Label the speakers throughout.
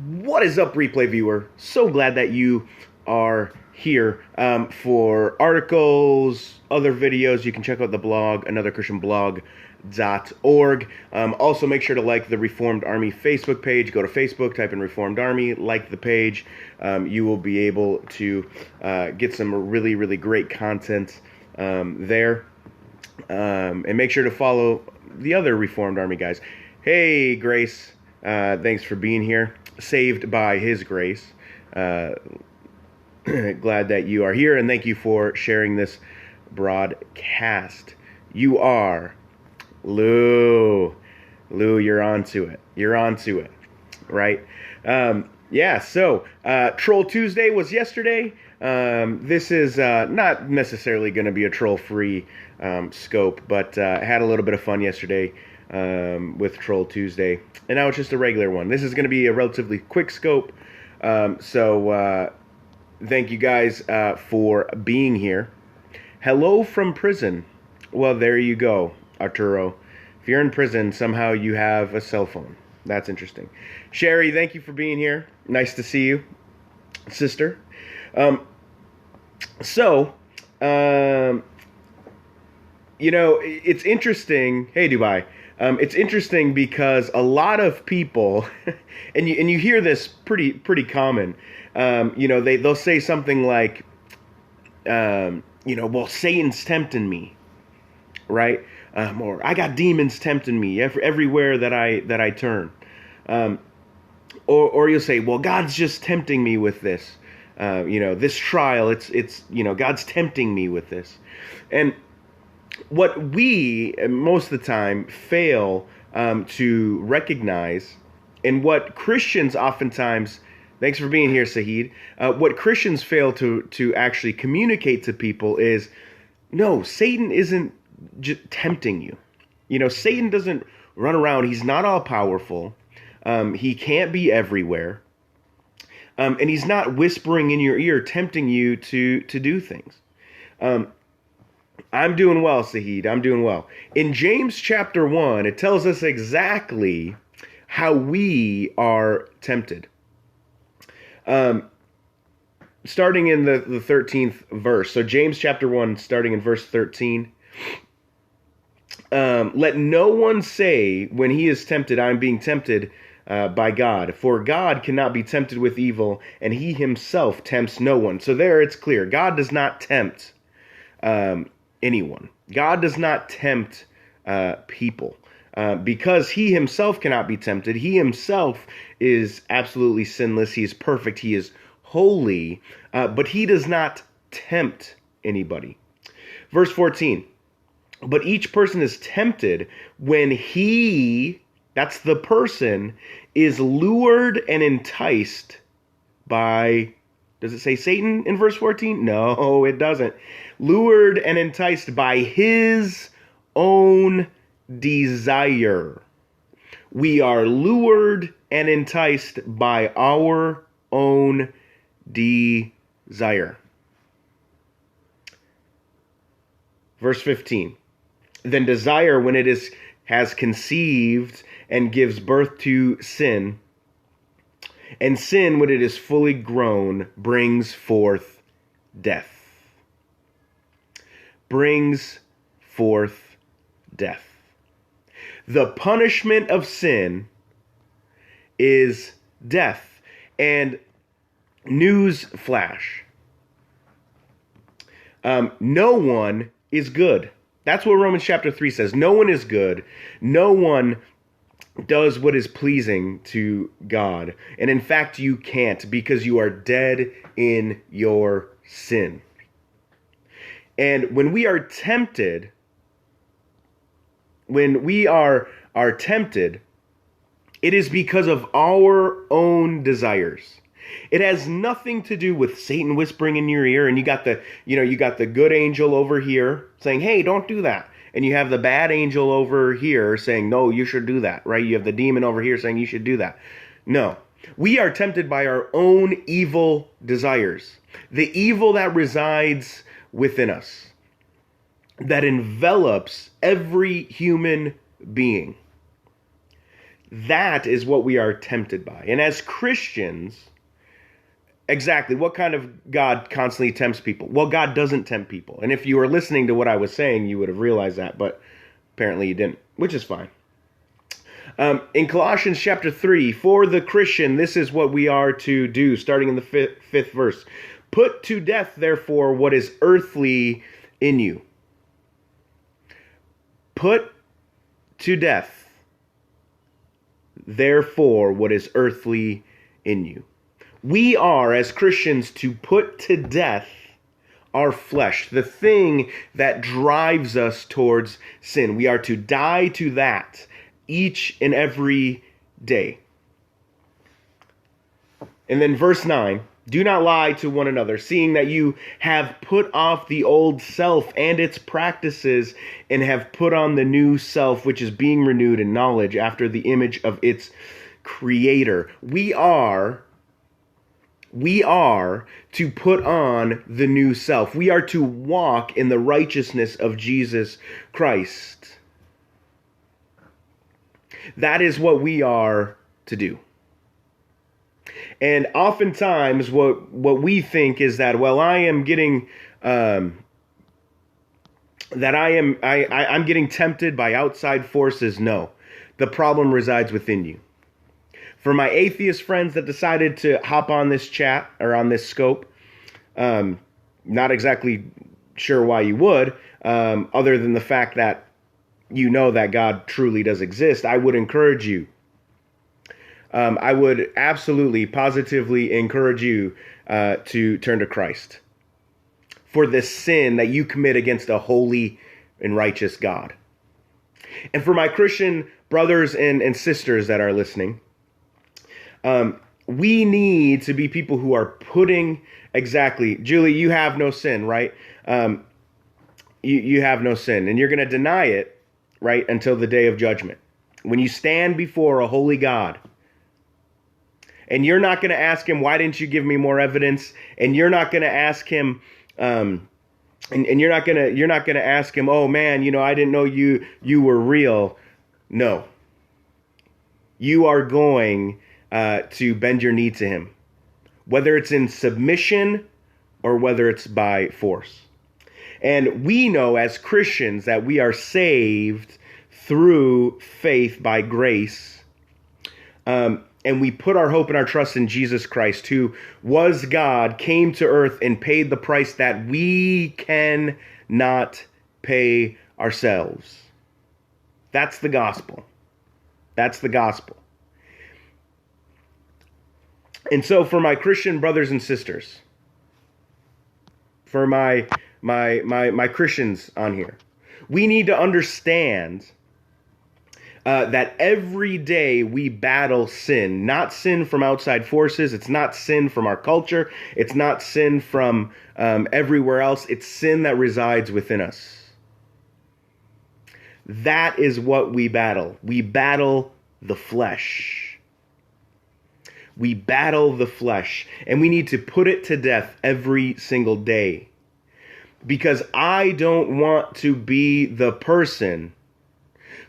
Speaker 1: What is up, replay viewer? So glad that you are here for articles, other videos. You can check out the blog, anotherchristianblog.org. Also, make sure to like the Reformed Army Facebook page. Go to Facebook, type in Reformed Army, like the page. You will be able to get some really, really great content there. And make sure to follow the other Reformed Army guys. Hey, Grace. Thanks for being here. Saved by His grace. Glad that you are here, and thank you for sharing this broadcast. You are Lou. Lou, you're onto it. You're onto it, right? So Troll Tuesday was yesterday. This is not necessarily going to be a troll-free scope, but I had a little bit of fun yesterday with Troll Tuesday, and now it's just a regular one. This is going to be a relatively quick scope, so thank you guys for being here. Hello from prison. Well, there you go, Arturo. If you're in prison, somehow you have a cell phone. That's interesting. Sherry, thank you for being here. Nice to see you, sister. It's interesting. Hey, Dubai. It's interesting because a lot of people, and you hear this pretty common. They'll say something like, well, Satan's tempting me, right? Or I got demons tempting me everywhere that I turn. Or you'll say, well, God's just tempting me with this. This trial, it's God's tempting me with this. And what we, most of the time, fail to recognize, and what Christians oftentimes, thanks for being here, Sahid, what Christians fail to actually communicate to people is, no, Satan isn't just tempting you. Satan doesn't run around. He's not all powerful. He can't be everywhere. And he's not whispering in your ear, tempting you to do things. I'm doing well, Sahid. I'm doing well. In James chapter 1, it tells us exactly how we are tempted. Starting in the 13th verse. So James chapter 1, starting in verse 13. Let no one say when he is tempted, I'm being tempted by God. For God cannot be tempted with evil, and he himself tempts no one. So there it's clear. God does not tempt anyone. God does not tempt people because he himself cannot be tempted. He himself is absolutely sinless. He is perfect. He is holy, but he does not tempt anybody. Verse 14, but each person is tempted when he, that's the person, is lured and enticed by, does it say Satan in verse 14? No, it doesn't. Lured and enticed by his own desire. We are lured and enticed by our own desire. Verse 15. Then desire, when it has conceived and gives birth to sin, and sin, when it is fully grown, brings forth death. Brings forth death. The punishment of sin is death. And news flash. No one is good. That's what Romans chapter 3 says. No one is good. No one does what is pleasing to God. And in fact, you can't, because you are dead in your sin. And when we are tempted, it is because of our own desires. It has nothing to do with Satan whispering in your ear, and you got the good angel over here saying, hey, don't do that. And you have the bad angel over here saying, no, you should do that, right? You have the demon over here saying you should do that. No, we are tempted by our own evil desires. The evil that resides within us, that envelops every human being. That is what we are tempted by. And as Christians, exactly what kind of God constantly tempts people? Well, God doesn't tempt people. And if you were listening to what I was saying, you would have realized that, but apparently you didn't, which is fine. In Colossians chapter 3, for the Christian, this is what we are to do, starting in the fifth verse. Put to death, therefore, what is earthly in you. Put to death, therefore, what is earthly in you. We are, as Christians, to put to death our flesh, the thing that drives us towards sin. We are to die to that each and every day. And then verse 9, do not lie to one another, seeing that you have put off the old self and its practices and have put on the new self, which is being renewed in knowledge after the image of its creator. We are to put on the new self. We are to walk in the righteousness of Jesus Christ. That is what we are to do. And oftentimes what we think is that, well, I am getting I'm getting tempted by outside forces. No, the problem resides within you. For my atheist friends that decided to hop on this chat or on this scope, not exactly sure why you would, other than the fact that you know that God truly does exist, I would encourage you. I would absolutely, positively encourage you to turn to Christ for the sin that you commit against a holy and righteous God. And for my Christian brothers and sisters that are listening, we need to be people who are putting, exactly, Julie, you have no sin, right? You have no sin, and you're going to deny it, right, until the day of judgment. When you stand before a holy God, and you're not going to ask him, why didn't you give me more evidence? And you're not going to ask him, and you're not going to ask him, oh man, I didn't know you were real. No. You are going to bend your knee to him, whether it's in submission or whether it's by force. And we know as Christians that we are saved through faith by grace. And we put our hope and our trust in Jesus Christ, who was God, came to earth and paid the price that we cannot pay ourselves. That's the gospel. That's the gospel. And so for my Christian brothers and sisters, for my Christians on here, we need to understand that every day we battle sin, not sin from outside forces. It's not sin from our culture. It's not sin from everywhere else. It's sin that resides within us. That is what we battle. We battle the flesh. We battle the flesh, and we need to put it to death every single day. Because I don't want to be the person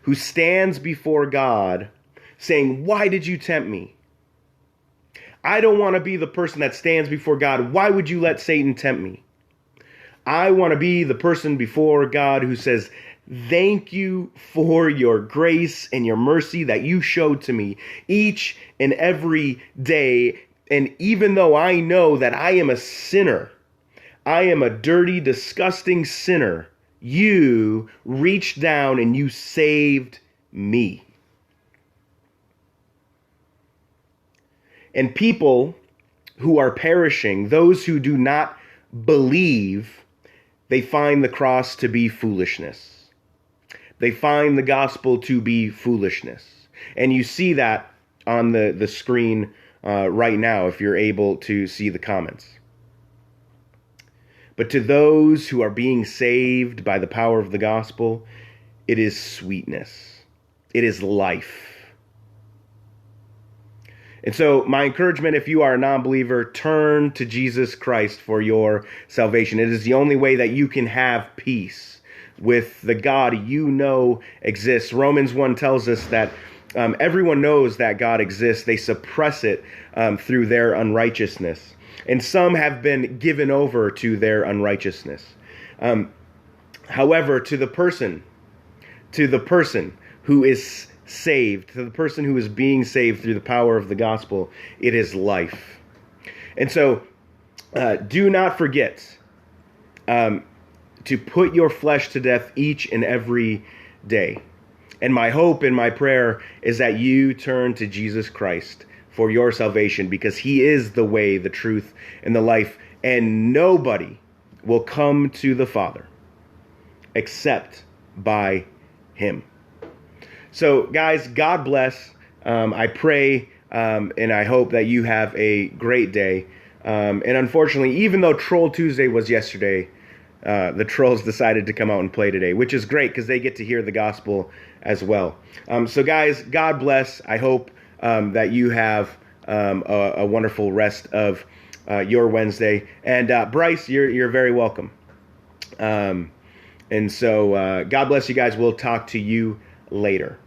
Speaker 1: who stands before God saying, why did you tempt me? I don't want to be the person that stands before God. Why would you let Satan tempt me? I want to be the person before God who says, thank you for your grace and your mercy that you showed to me each and every day. And even though I know that I am a sinner, I am a dirty, disgusting sinner, you reached down and you saved me. And people who are perishing, those who do not believe, they find the cross to be foolishness. They find the gospel to be foolishness. And you see that on the screen right now if you're able to see the comments. But to those who are being saved by the power of the gospel, it is sweetness. It is life. And so my encouragement, if you are a non-believer, turn to Jesus Christ for your salvation. It is the only way that you can have peace with the God you know exists. Romans 1 tells us that Everyone knows that God exists. They suppress it through their unrighteousness. And some have been given over to their unrighteousness. However, to the person who is saved, to the person who is being saved through the power of the gospel, it is life. And so do not forget to put your flesh to death each and every day. And my hope and my prayer is that you turn to Jesus Christ for your salvation, because he is the way, the truth, and the life. And nobody will come to the Father except by him. So, guys, God bless. I pray and I hope that you have a great day. And unfortunately, even though Troll Tuesday was yesterday, the trolls decided to come out and play today, which is great because they get to hear the gospel as well. So, guys, God bless. I hope that you have a wonderful rest of your Wednesday. And Bryce, you're very welcome. And so God bless you guys. We'll talk to you later.